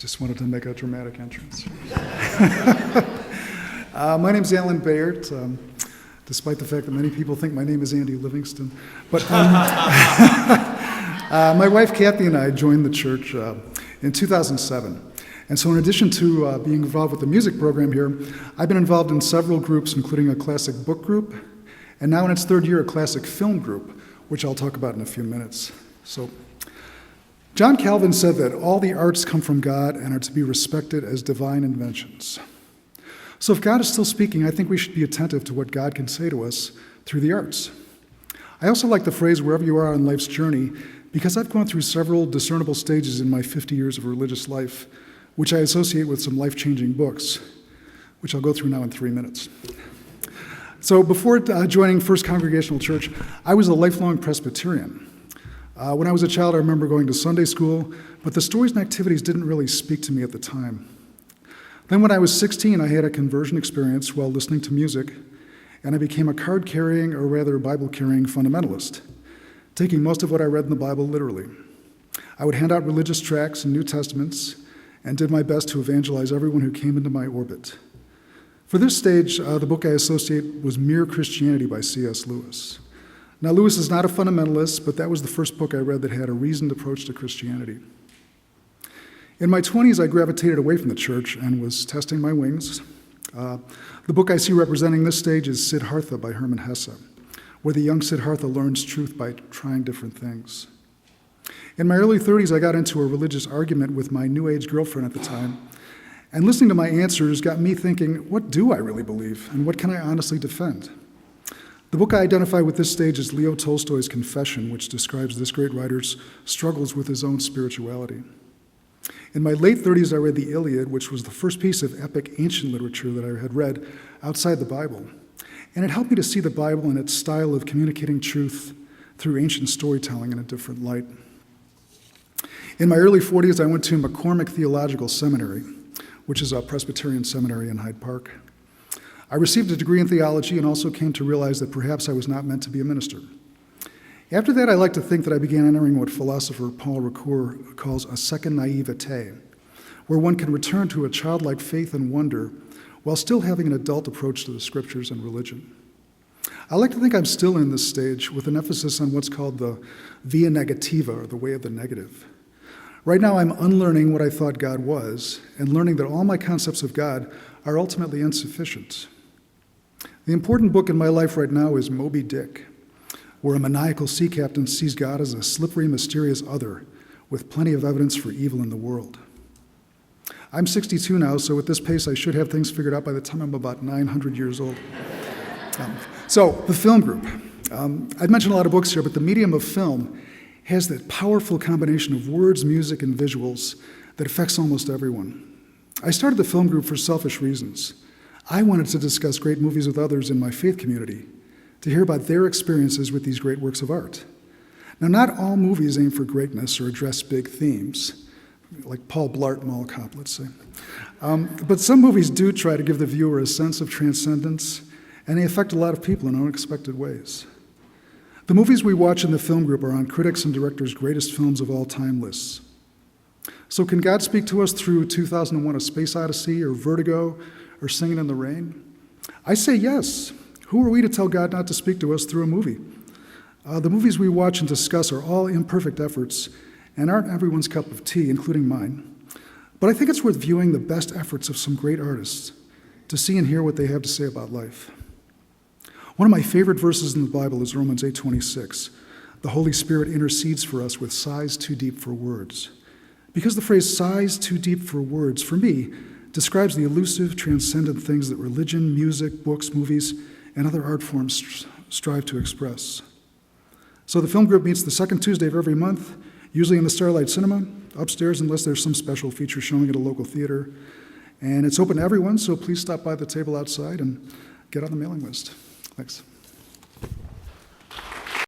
Just wanted to make a dramatic entrance. My name's Ellyn Bayert, despite the fact that many people think my name is Andy Livingston. But my wife Kathy and I joined the church in 2007. And so in addition to being involved with the music program here, I've been involved in several groups, including a classic book group, and now in its third year, a classic film group, which I'll talk about in a few minutes. So, John Calvin said that all the arts come from God and are to be respected as divine inventions. So if God is still speaking, I think we should be attentive to what God can say to us through the arts. I also like the phrase, wherever you are on life's journey, because I've gone through several discernible stages in my 50 years of religious life, which I associate with some life-changing books, which I'll go through now in 3 minutes. So before joining First Congregational Church, I was a lifelong Presbyterian. When I was a child, I remember going to Sunday school, but the stories and activities didn't really speak to me at the time. Then when I was 16, I had a conversion experience while listening to music, and I became a card-carrying, or rather Bible-carrying fundamentalist, taking most of what I read in the Bible literally. I would hand out religious tracts and New Testaments, and did my best to evangelize everyone who came into my orbit. For this stage, the book I associate was Mere Christianity by C.S. Lewis. Now, Lewis is not a fundamentalist, but that was the first book I read that had a reasoned approach to Christianity. In my 20s, I gravitated away from the church and was testing my wings. The book I see representing this stage is Siddhartha by Hermann Hesse, where the young Siddhartha learns truth by trying different things. In my early 30s, I got into a religious argument with my New Age girlfriend at the time, and listening to my answers got me thinking, what do I really believe, and what can I honestly defend? The book I identify with this stage is Leo Tolstoy's Confession, which describes this great writer's struggles with his own spirituality. In my late 30s, I read the Iliad, which was the first piece of epic ancient literature that I had read outside the Bible. And it helped me to see the Bible and its style of communicating truth through ancient storytelling in a different light. In my early 40s, I went to McCormick Theological Seminary, which is a Presbyterian seminary in Hyde Park. I received a degree in theology and also came to realize that perhaps I was not meant to be a minister. After that, I like to think that I began entering what philosopher Paul Ricoeur calls a second naivete, where one can return to a childlike faith and wonder while still having an adult approach to the scriptures and religion. I like to think I'm still in this stage with an emphasis on what's called the via negativa, or the way of the negative. Right now, I'm unlearning what I thought God was and learning that all my concepts of God are ultimately insufficient. The important book in my life right now is Moby Dick, where a maniacal sea captain sees God as a slippery, mysterious other with plenty of evidence for evil in the world. I'm 62 now, so at this pace, I should have things figured out by the time I'm about 900 years old. So, the film group. I've mentioned a lot of books here, but the medium of film has that powerful combination of words, music, and visuals that affects almost everyone. I started the film group for selfish reasons. I wanted to discuss great movies with others in my faith community, to hear about their experiences with these great works of art. Now, not all movies aim for greatness or address big themes, like Paul Blart Mall Cop, let's say. But some movies do try to give the viewer a sense of transcendence, and they affect a lot of people in unexpected ways. The movies we watch in the film group are on critics and directors' greatest films of all time lists. So can God speak to us through 2001: A Space Odyssey, or Vertigo, or Singing in the Rain? I say yes. Who are we to tell God not to speak to us through a movie? The movies we watch and discuss are all imperfect efforts and aren't everyone's cup of tea, including mine. But I think it's worth viewing the best efforts of some great artists to see and hear what they have to say about life. One of my favorite verses in the Bible is Romans 8:26. The Holy Spirit intercedes for us with sighs too deep for words. Because the phrase sighs too deep for words, for me, describes the elusive, transcendent things that religion, music, books, movies, and other art forms strive to express. So the film group meets the second Tuesday of every month, usually in the Starlight Cinema, upstairs unless there's some special feature showing at a local theater. And it's open to everyone, so please stop by the table outside and get on the mailing list. Thanks.